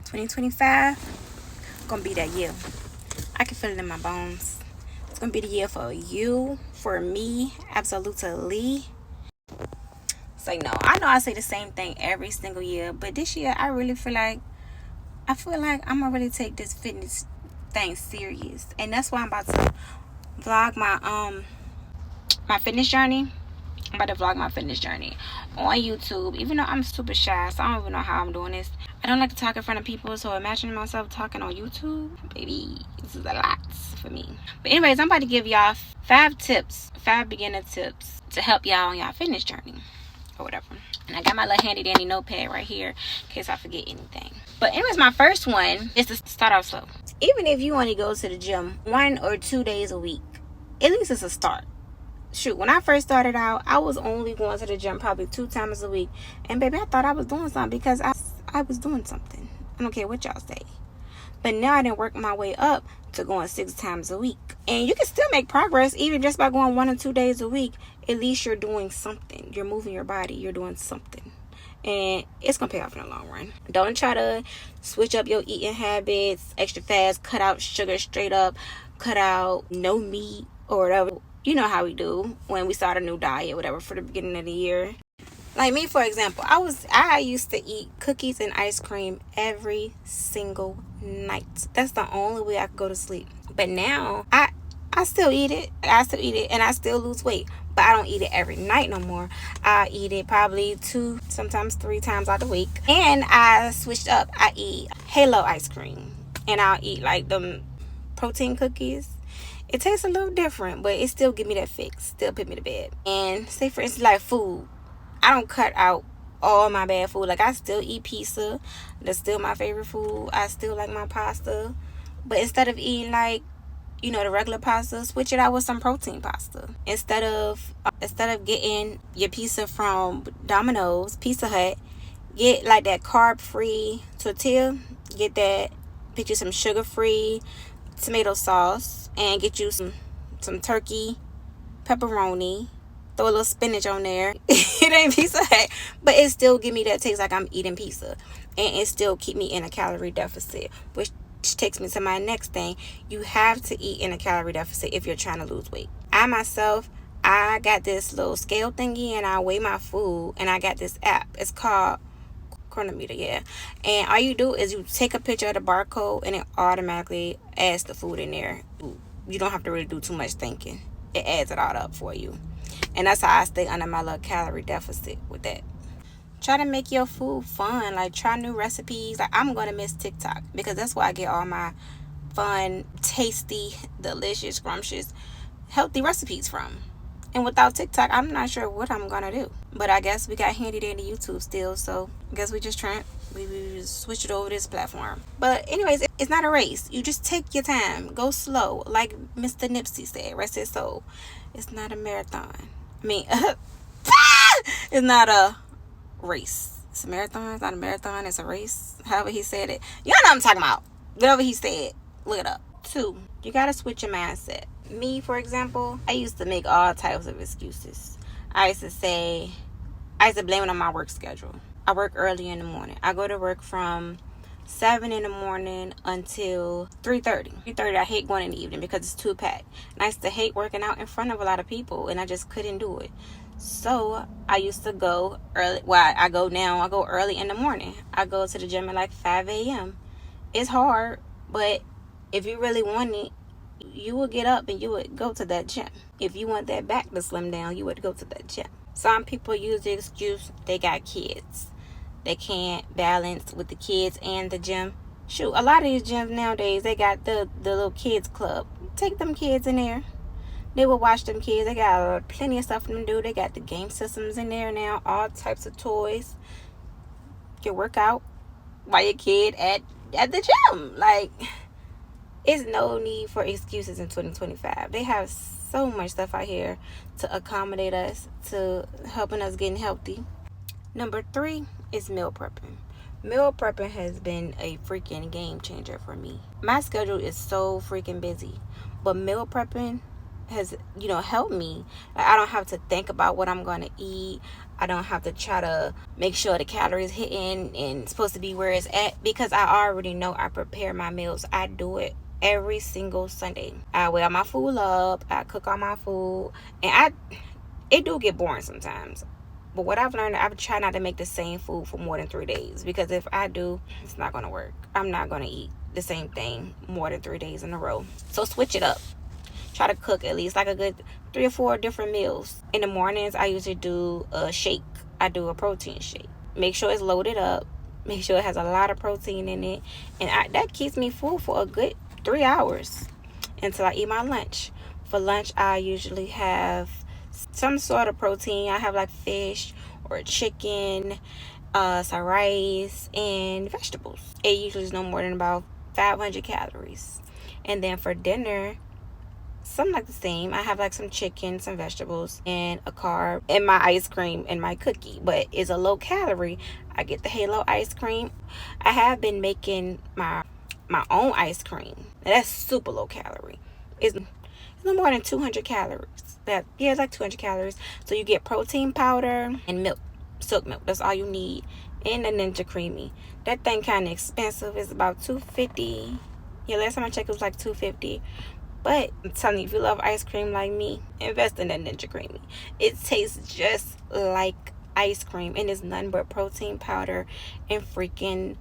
2025 gonna be that year. I can feel it in my bones. It's gonna be the year for you, for me, absolutely. So no, I know I say the same thing every single year, but this year I really feel like I'm gonna really take this fitness thing serious, and that's why I'm about to vlog my fitness journey. I'm about to vlog my fitness journey on YouTube, even though I'm super shy, so I don't even know how I'm doing this. I don't like to talk in front of people, so imagine myself talking on YouTube. Baby, this is a lot for me. But anyways, I'm about to give y'all 5 beginner tips to help y'all on y'all fitness journey or whatever. And I got my little handy dandy notepad right here in case I forget anything. But anyways, my first one is to start off slow. Even if you only go to the gym 1 or 2 days a week, at least it's a start. Shoot, when I first started out, I was only going to the gym probably 2 times a week. And baby, I thought I was doing something because I was doing something. I don't care what y'all say. But now I didn't work my way up to going 6 times a week. And you can still make progress even just by going 1 or 2 days a week. At least you're doing something. You're moving your body. You're doing something. And it's going to pay off in the long run. Don't try to switch up your eating habits, extra fast, cut out sugar straight up, cut out no meat or whatever. You know how we do when we start a new diet, whatever, for the beginning of the year. Like me, for example, I used to eat cookies and ice cream every single night. That's the only way I could go to sleep. But now I still eat it. And I still lose weight. But I don't eat it every night no more. I eat it probably 2, sometimes 3 times out the week. And I switched up. I eat Halo ice cream. And I'll eat like them protein cookies. It tastes a little different, but it still give me that fix. Still put me to bed. And say for instance, like food. I don't cut out all my bad food. Like I still eat pizza. That's still my favorite food. I still like my pasta. But instead of eating like, the regular pasta, switch it out with some protein pasta. Instead of getting your pizza from Domino's, Pizza Hut, get like that carb-free tortilla. Get you some sugar-free tomato sauce, and get you some turkey pepperoni. Throw a little spinach on there. It ain't Pizza Hut, but it still give me that taste like I'm eating pizza, and it still keep me in a calorie deficit, which takes me to my next thing. You have to eat in a calorie deficit if you're trying to lose weight. I got this little scale thingy, and I weigh my food, and I got this app. It's called Chronometer, yeah. And all you do is you take a picture of the barcode, and it automatically adds the food in there. You don't have to really do too much thinking. It adds it all up for you. And that's how I stay under my little calorie deficit with that. Try to make your food fun. Like, try new recipes. Like, I'm going to miss TikTok because that's where I get all my fun, tasty, delicious, scrumptious, healthy recipes from. And without TikTok, I'm not sure what I'm going to do. But I guess we got handy dandy YouTube still. So I guess we just switch it over this platform. But anyways, it's not a race. You just take your time. Go slow. Like Mr. Nipsey said, rest his soul. It's not a marathon. I mean, it's not a race. It's a marathon. It's not a marathon. It's a race. However he said it. Y'all know what I'm talking about. Whatever he said. Look it up. 2, you got to switch your mindset. Me, for example, I used to make all types of excuses. I used to blame it on my work schedule. I work early in the morning. I go to work from 7 in the morning until 3:30. 3:30, I hate going in the evening because it's too packed. And I used to hate working out in front of a lot of people, and I just couldn't do it. So I used to go early. Well, I go now. I go early in the morning. I go to the gym at like 5 a.m. It's hard, but if you really want it, you would get up and you would go to that gym. If you want that back to slim down, you would go to that gym. Some people use the excuse they got kids. They can't balance with the kids and the gym. Shoot, a lot of these gyms nowadays, they got the little kids club. Take them kids in there. They will watch them kids. They got plenty of stuff for them to do. They got the game systems in there now. All types of toys. You can work out while your kid at the gym. Like, it's no need for excuses in 2025. They have so much stuff out here to accommodate us, to helping us getting healthy. Number 3 is meal prepping. Meal prepping has been a freaking game changer for me. My schedule is so freaking busy, but meal prepping has helped me. Like, I don't have to think about what I'm going to eat. I don't have to try to make sure the calories hitting and supposed to be where it's at, because I already know I prepare my meals. I do it every single Sunday. I weigh my food up, I cook all my food, and it do get boring sometimes. But what I've learned, I try not to make the same food for more than 3 days, because if I do, it's not going to work. I'm not going to eat the same thing more than 3 days in a row. So switch it up. Try to cook at least like a good 3 or 4 different meals. In the mornings, I usually do a shake. I do a protein shake. Make sure it's loaded up. Make sure it has a lot of protein in it. And that keeps me full for a good 3 hours until I eat my lunch. For lunch, I usually have some sort of protein. I have like fish or chicken, some rice, and vegetables. It usually is no more than about 500 calories. And then for dinner, something like the same. I have like some chicken, some vegetables, and a carb, and my ice cream and my cookie. But it's a low calorie. I get the Halo ice cream. I have been making my own ice cream. Now, that's super low calorie. It's no more than 200 calories. It's like 200 calories. So you get protein powder and milk, silk milk. That's all you need. And the Ninja Creamy. That thing kind of expensive. It's about $2.50. Yeah, last time I checked, it was like $2.50. But I'm telling you, if you love ice cream like me, invest in that Ninja Creamy. It tastes just like ice cream, and it's nothing but protein powder and freaking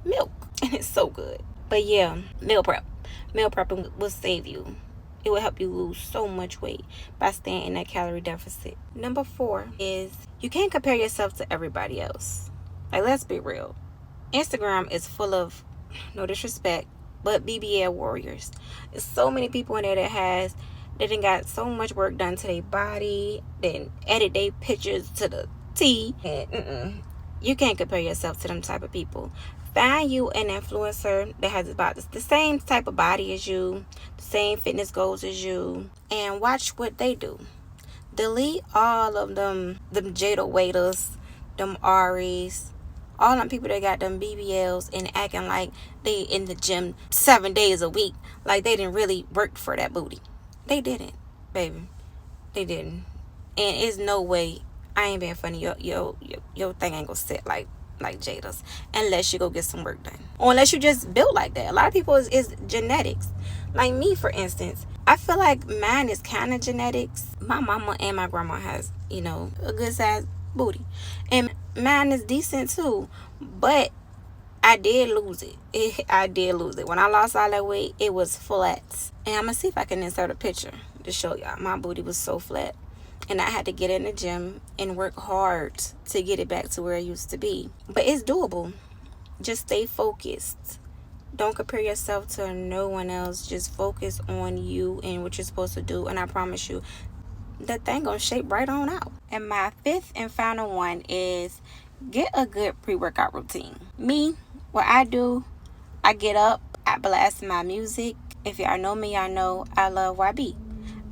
milk, and it's so good. But yeah, meal prepping will save you. It will help you lose so much weight by staying in that calorie deficit. Number 4 is you can't compare yourself to everybody else. Like, let's be real. Instagram is full of, no disrespect, but BBL warriors. There's so many people in there that done got so much work done to their body, then edit their pictures to the T. And you can't compare yourself to them type of people. Find you an influencer that has about the same type of body as you, the same fitness goals as you, and watch what they do. Delete all of them Jada Waiters, them Aries, all them people that got them BBLs and acting like they in the gym 7 days a week, like they didn't really work for that booty. They didn't, baby. They didn't. And it's no way, I ain't being funny, your thing ain't gonna sit like Jada's unless you go get some work done, or unless you just built like that. A lot of people is genetics. Like me, for instance, I feel like mine is kind of genetics. My mama and my grandma has, a good size booty, and mine is decent too, but I did lose it. I did lose it. When I lost all that weight, it was flat. And I'm gonna see if I can insert a picture to show y'all. My booty was so flat, and I had to get in the gym and work hard to get it back to where it used to be. But it's doable. Just stay focused. Don't compare yourself to no one else. Just focus on you and what you're supposed to do. And I promise you, that thing gonna shape right on out. And my 5th and final one is get a good pre-workout routine. Me, what I do, I get up, I blast my music. If y'all know me, y'all know I love YB.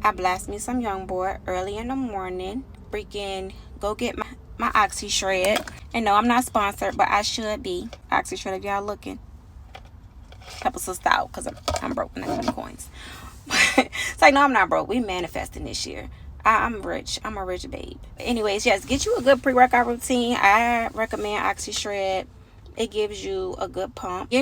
I blast me some Young Boy early in the morning. Freaking go get my Oxy Shred. And no, I'm not sponsored, but I should be. Oxy Shred, if y'all looking. Help us out, because I'm broke and I got coins. It's like, no, I'm not broke. We manifesting this year. I'm rich. I'm a rich babe. Anyways, yes, get you a good pre-workout routine. I recommend Oxy Shred. It gives you a good pump.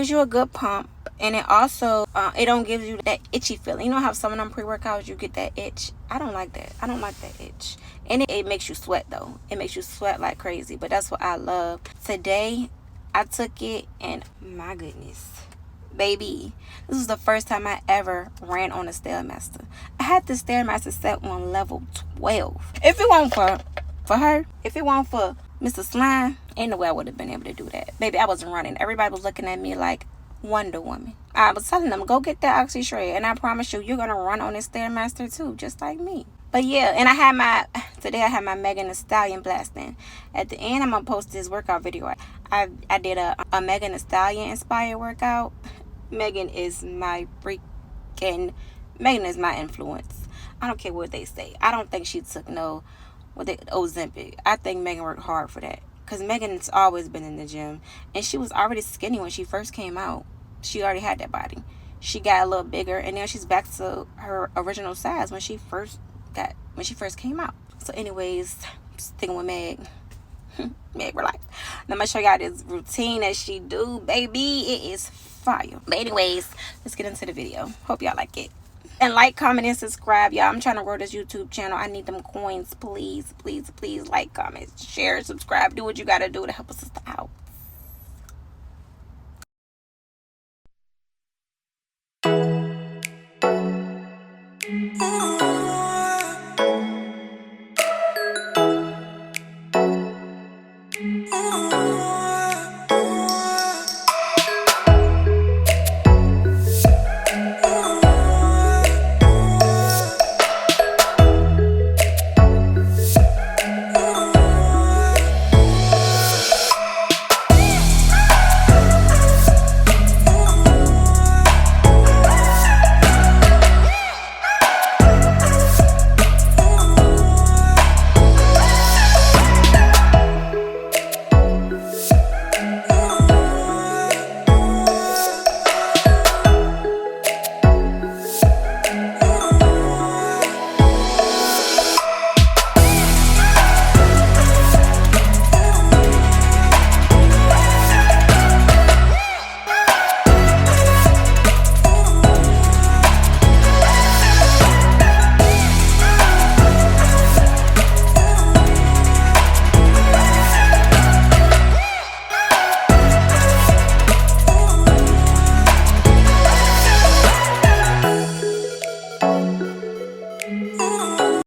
And it also, it don't give you that itchy feeling. You know how some of them pre-workouts, you get that itch? I don't like that. I don't like that itch. And it makes you sweat, though. It makes you sweat like crazy. But that's what I love. Today, I took it, and my goodness. Baby, this was the first time I ever ran on a Stairmaster. I had the Stairmaster set on level 12. If it weren't for her, if it weren't for Mr. Slime, ain't no way I would have been able to do that. Baby, I wasn't running. Everybody was looking at me like Wonder Woman. I was telling them, go get that Oxy Shred, and I promise you, you're going to run on this Stairmaster too, just like me. But yeah, and today I had my Megan Thee Stallion blasting. At the end, I'm going to post this workout video. I did a Megan Thee Stallion inspired workout. Megan is my influence. I don't care what they say. I don't think she took Ozempic. I think Megan worked hard for that. Because Megan's always been in the gym. And she was already skinny when she first came out. She already had that body. She got a little bigger, and now she's back to her original size when she first came out. So anyways, sticking with Meg. Meg for life. Now I'm gonna show y'all this routine that she do, baby. It is fire. But anyways, let's get into the video. Hope y'all like it. And like, comment, and subscribe, y'all. I'm trying to grow this YouTube channel. I need them coins. Please, please, please like, comment, share, subscribe. Do what you gotta do to help us out.